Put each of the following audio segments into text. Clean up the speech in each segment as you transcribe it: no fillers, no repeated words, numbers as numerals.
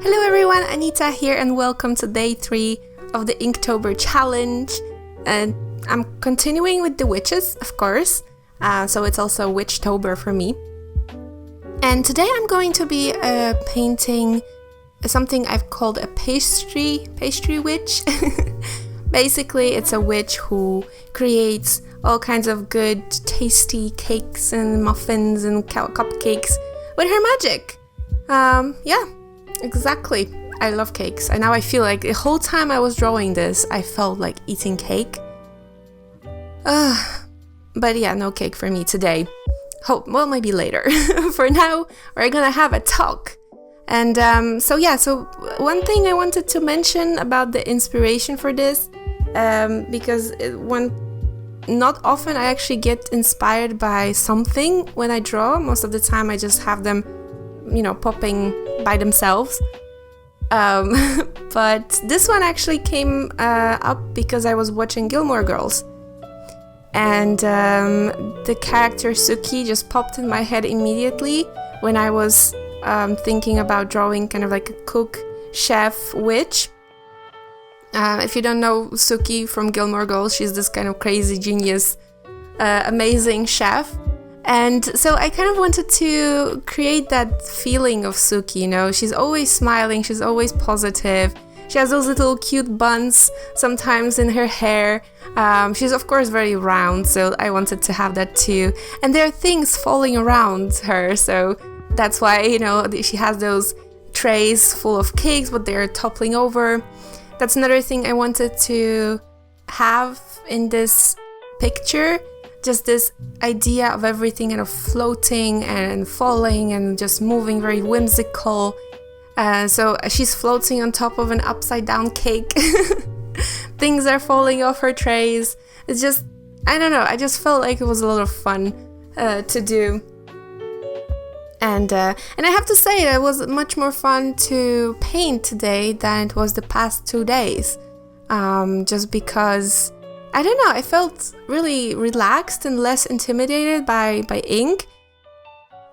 Hello everyone, Anita here and welcome to day 3 of the Inktober challenge. And I'm continuing with the witches, of course, so it's also Witchtober for me. And today I'm going to be painting something I've called a pastry witch. Basically, it's a witch who creates all kinds of good, tasty cakes and muffins and cupcakes with her magic. Yeah, exactly. I love cakes. And now I feel like the whole time I was drawing this, I felt like eating cake. But yeah, no cake for me today. Well, maybe later. For now, we're gonna have a talk. And so one thing I wanted to mention about the inspiration for this, because not often I actually get inspired by something when I draw. Most of the time I just have them, popping by themselves. But this one actually came up because I was watching Gilmore Girls. And the character Suki just popped in my head immediately when I was thinking about drawing kind of like a cook, chef, witch. If you don't know Suki from Gilmore Girls, she's this kind of crazy genius, amazing chef. And so I kind of wanted to create that feeling of Suki, she's always smiling, she's always positive. She has those little cute buns sometimes in her hair. She's of course very round, so I wanted to have that too. And there are things falling around her, so that's why, she has those trays full of cakes, but they're toppling over. That's another thing I wanted to have in this picture. Just this idea of everything kind of floating and falling and just moving, very whimsical. So she's floating on top of an upside down cake. Things are falling off her trays. It's just, I don't know, I just felt like it was a lot of fun to do. And I have to say, it was much more fun to paint today than it was the past 2 days. Just because, I don't know, I felt really relaxed and less intimidated by ink.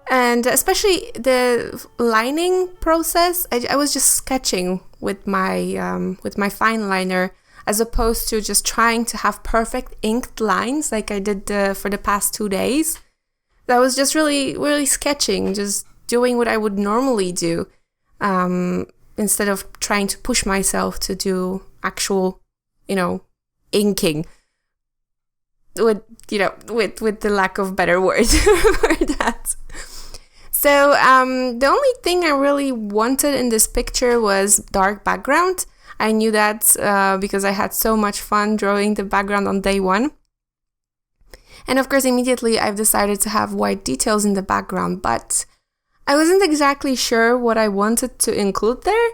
And especially the lining process, I was just sketching with my fine liner, as opposed to just trying to have perfect inked lines like I did for the past 2 days. I was just really, really sketching, just doing what I would normally do, instead of trying to push myself to do actual, inking. With the lack of better word for that. So the only thing I really wanted in this picture was dark background. I knew that because I had so much fun drawing the background on day 1. And of course, immediately I've decided to have white details in the background, but I wasn't exactly sure what I wanted to include there.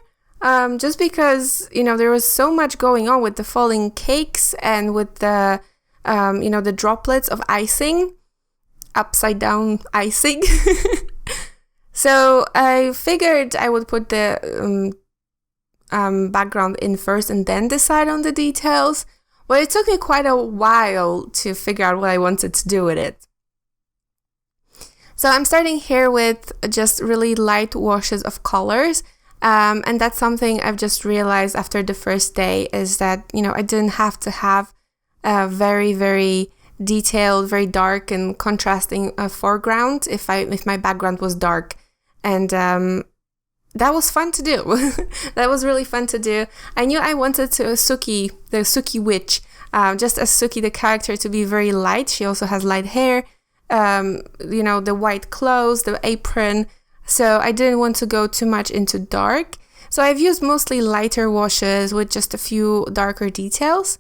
Just because, there was so much going on with the falling cakes and with the the droplets of icing, upside down icing. So I figured I would put the background in first and then decide on the details. But it took me quite a while to figure out what I wanted to do with it. So I'm starting here with just really light washes of colors. And that's something I've just realized after the first day, is that, I didn't have to have a very, very detailed, very dark and contrasting foreground if my background was dark. And that was fun to do. That was really fun to do. I knew I wanted the Suki witch, just as Suki the character, to be very light. She also has light hair, the white clothes, the apron. So I didn't want to go too much into dark. So I've used mostly lighter washes with just a few darker details.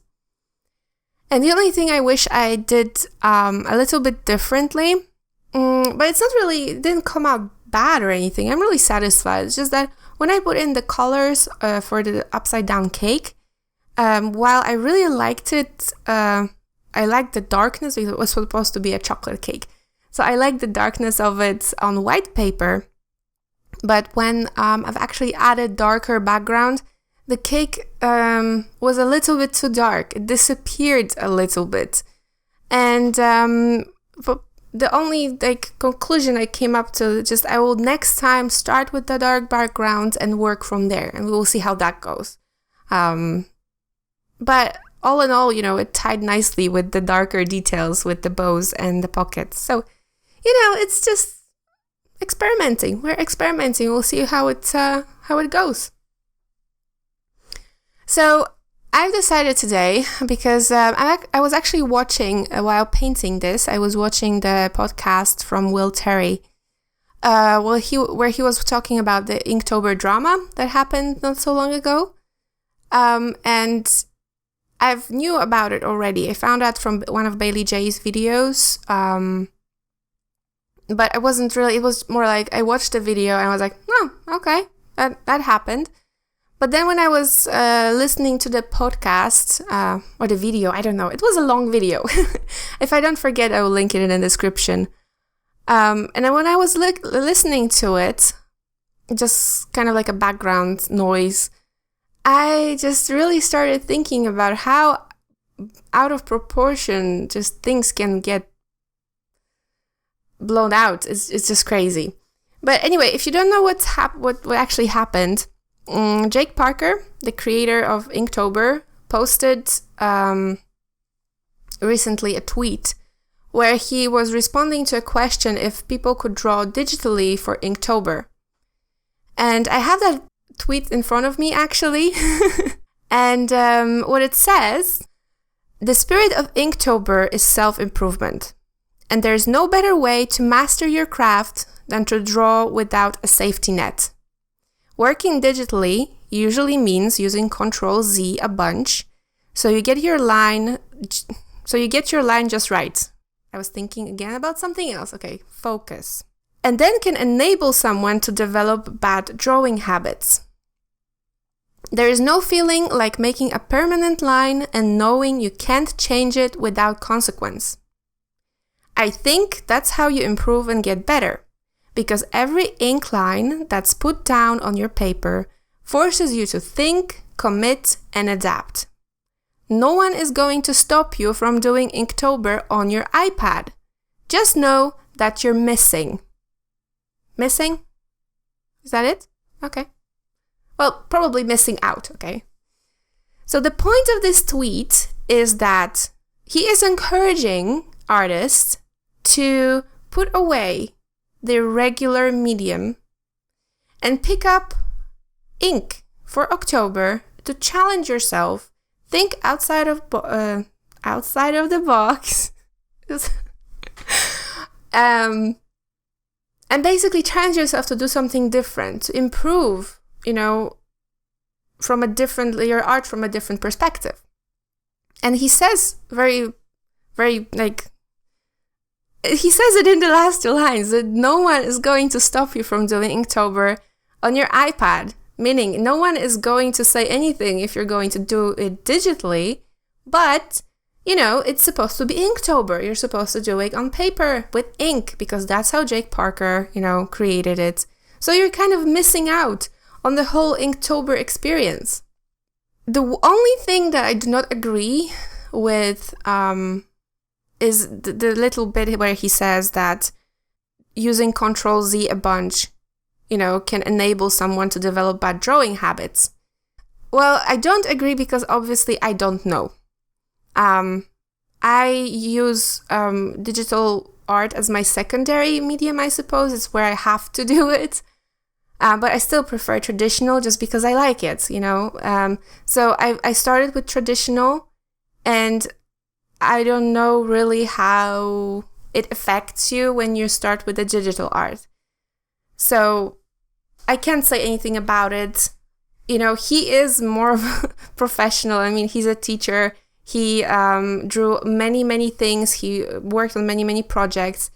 And the only thing I wish I did a little bit differently, but it didn't come out bad or anything. I'm really satisfied. It's just that when I put in the colors for the upside down cake, while I really liked it, I liked the darkness because it was supposed to be a chocolate cake. So I liked the darkness of it on white paper. But when I've actually added darker background, the cake was a little bit too dark. It disappeared a little bit. And but the only conclusion I came up to, I will next time start with the dark background and work from there, and we will see how that goes. But all in all, it tied nicely with the darker details with the bows and the pockets. So, it's just experimenting. We're experimenting. We'll see how it goes. So I've decided today, because I was actually watching, while painting this, I was watching the podcast from Will Terry, where he was talking about the Inktober drama that happened not so long ago. And I've knew about it already. I found out from one of Bailey J's videos. But I wasn't really, it was more like I watched the video and I was like, oh, okay, that happened. But then when I was listening to the podcast, or the video, I don't know, it was a long video. If I don't forget, I will link it in the description. And then when I was listening to it, just kind of like a background noise, I just really started thinking about how out of proportion just things can get blown out. It's just crazy. But anyway, if you don't know what actually happened, Jake Parker, the creator of Inktober, posted recently a tweet where he was responding to a question if people could draw digitally for Inktober. And I have that tweet in front of me, actually. And what it says, the spirit of Inktober is self-improvement. And there's no better way to master your craft than to draw without a safety net. Working digitally usually means using Ctrl-Z a bunch, so you get your line just right. I was thinking again about something else. Okay, focus. And then can enable someone to develop bad drawing habits. There is no feeling like making a permanent line and knowing you can't change it without consequence. I think that's how you improve and get better, because every ink line that's put down on your paper forces you to think, commit, and adapt. No one is going to stop you from doing Inktober on your iPad. Just know that you're missing. Missing? Is that it? Okay. Well, probably missing out, okay? So the point of this tweet is that he is encouraging artists to put away the regular medium and pick up ink for October to challenge yourself. Think outside of the box, and basically challenge yourself to do something different, to improve, from your art from a different perspective. And he says very, very he says it in the last two lines, that no one is going to stop you from doing Inktober on your iPad, meaning no one is going to say anything if you're going to do it digitally, but, it's supposed to be Inktober. You're supposed to do it on paper with ink, because that's how Jake Parker, created it. So you're kind of missing out on the whole Inktober experience. The only thing that I do not agree with, is the little bit where he says that using Ctrl-Z a bunch, can enable someone to develop bad drawing habits. Well, I don't agree because obviously I don't know. I use digital art as my secondary medium, I suppose. It's where I have to do it. But I still prefer traditional just because I like it, So I started with traditional, and I don't know really how it affects you when you start with the digital art. So I can't say anything about it. He is more of a professional. I mean, he's a teacher. He drew many, many things. He worked on many, many projects.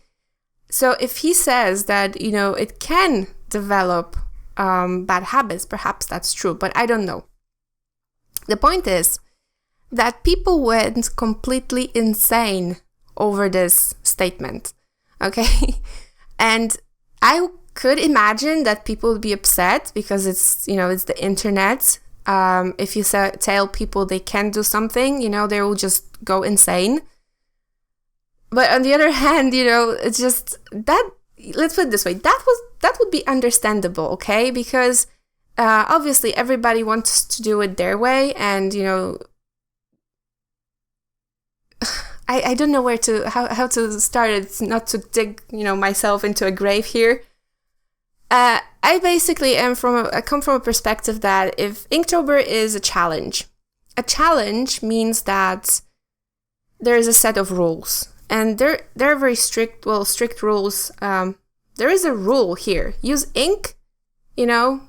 So if he says that, it can develop bad habits, perhaps that's true, but I don't know. The point is that people went completely insane over this statement, okay? And I could imagine that people would be upset because it's the internet. If you tell people they can't do something, they will just go insane. But on the other hand, it's just that, let's put it this way, that would be understandable, okay? Because obviously everybody wants to do it their way, and I don't know how to start it, not to dig myself into a grave here. I basically I come from a perspective that if Inktober is a challenge means that there is a set of rules, and they're very strict rules. There is a rule here: use ink,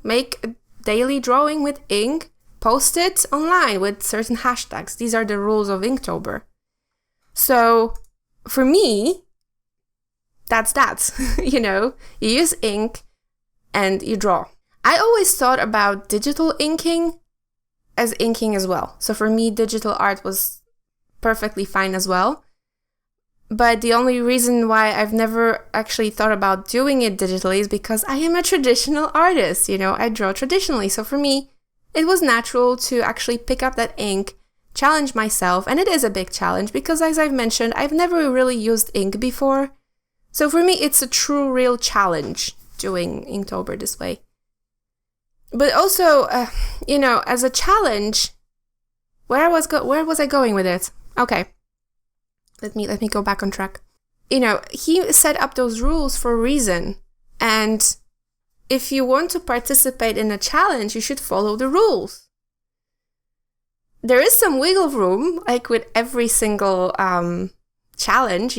make a daily drawing with ink, post it online with certain hashtags. These are the rules of Inktober. So for me, that's that. You use ink and you draw. I always thought about digital inking as inking as well. So for me, digital art was perfectly fine as well. But the only reason why I've never actually thought about doing it digitally is because I am a traditional artist. I draw traditionally. So for me, it was natural to actually pick up that ink, challenge myself. And it is a big challenge because, as I've mentioned, I've never really used ink before. So for me, it's a true, real challenge doing Inktober this way. But also, as a challenge, where was I going with it? Okay, let me go back on track. He set up those rules for a reason, and if you want to participate in a challenge, you should follow the rules. There is some wiggle room, like with every single challenge.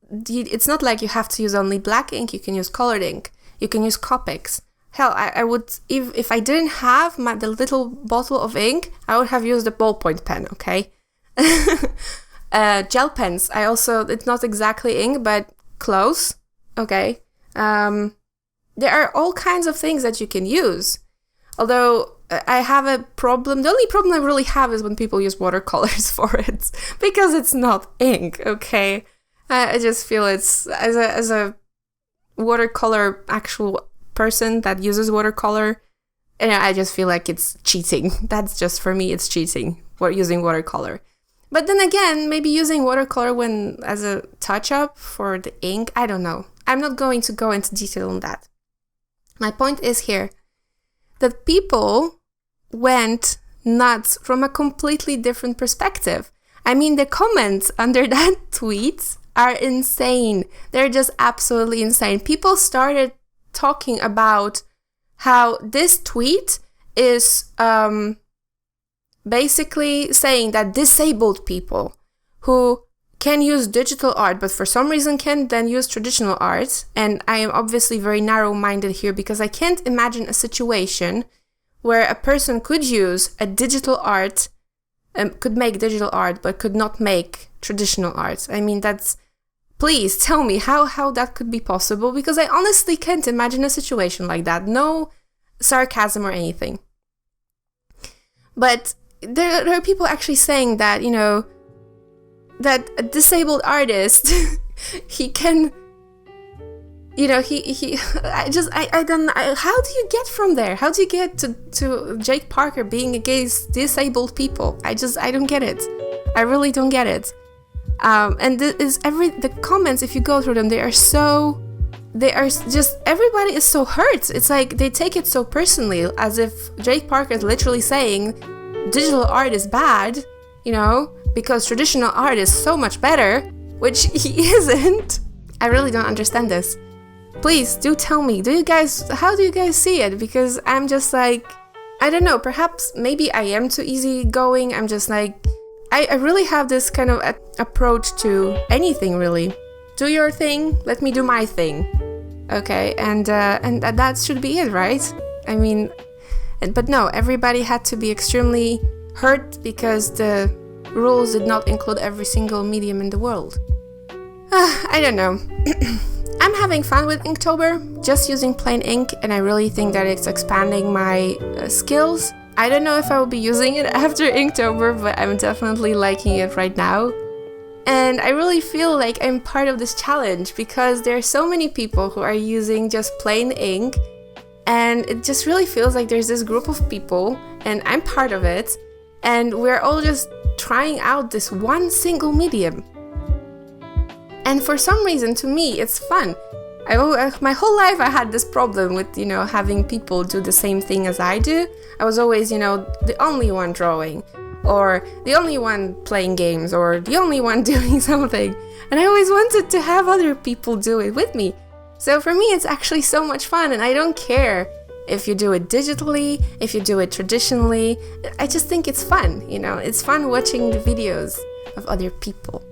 It's not like you have to use only black ink. You can use colored ink. You can use Copics. Hell, I would, if I didn't have the little bottle of ink, I would have used a ballpoint pen, okay? Gel pens, it's not exactly ink, but close, okay? There are all kinds of things that you can use. Although I have a problem, the only problem I really have is when people use watercolors for it, because it's not ink, okay? I just feel it's, as a watercolor actual person that uses watercolor, I just feel like it's cheating. That's just, for me, it's cheating, using watercolor. But then again, maybe using watercolor as a touch-up for the ink, I don't know. I'm not going to go into detail on that. My point is here that people went nuts from a completely different perspective. I mean, the comments under that tweet are insane. They're just absolutely insane. People started talking about how this tweet is basically saying that disabled people who can use digital art but for some reason can then use traditional art, and I am obviously very narrow-minded here because I can't imagine a situation where a person could use a digital art, could make digital art but could not make traditional art. I mean, please tell me how that could be possible, because I honestly can't imagine a situation like that. No sarcasm or anything. But there are people actually saying that, that a disabled artist, he can, I don't know, how do you get from there? How do you get to Jake Parker being against disabled people? I don't get it. I really don't get it. And the comments, if you go through them, they are just, everybody is so hurt. It's like they take it so personally, as if Jake Parker is literally saying digital art is bad, because traditional art is so much better, which he isn't. I really don't understand this. Please do tell me, how do you guys see it? Because I'm just like, I don't know, perhaps maybe I am too easygoing. I'm just like, I really have this kind of approach to anything, really. Do your thing, let me do my thing. Okay, and that should be it, right? I mean, but no, everybody had to be extremely hurt because the rules did not include every single medium in the world. I don't know. I'm having fun with Inktober, just using plain ink, and I really think that it's expanding my skills. I don't know if I will be using it after Inktober, but I'm definitely liking it right now. And I really feel like I'm part of this challenge because there are so many people who are using just plain ink, and it just really feels like there's this group of people, and I'm part of it, and we're all just trying out this one single medium. And for some reason, to me, it's fun. My whole life I had this problem with, having people do the same thing as I do. I was always, the only one drawing, or the only one playing games, or the only one doing something. And I always wanted to have other people do it with me. So for me, it's actually so much fun, and I don't care if you do it digitally, if you do it traditionally. I just think it's fun, It's fun watching the videos of other people.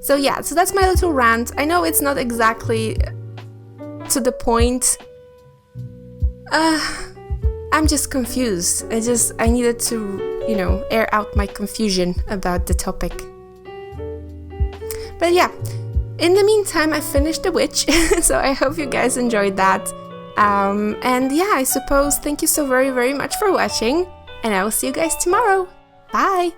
So yeah, so that's my little rant. I know it's not exactly to the point. I'm just confused. I needed to, air out my confusion about the topic. But yeah, in the meantime, I finished The Witch, so I hope you guys enjoyed that. And yeah, I suppose thank you so very, very much for watching, and I will see you guys tomorrow. Bye!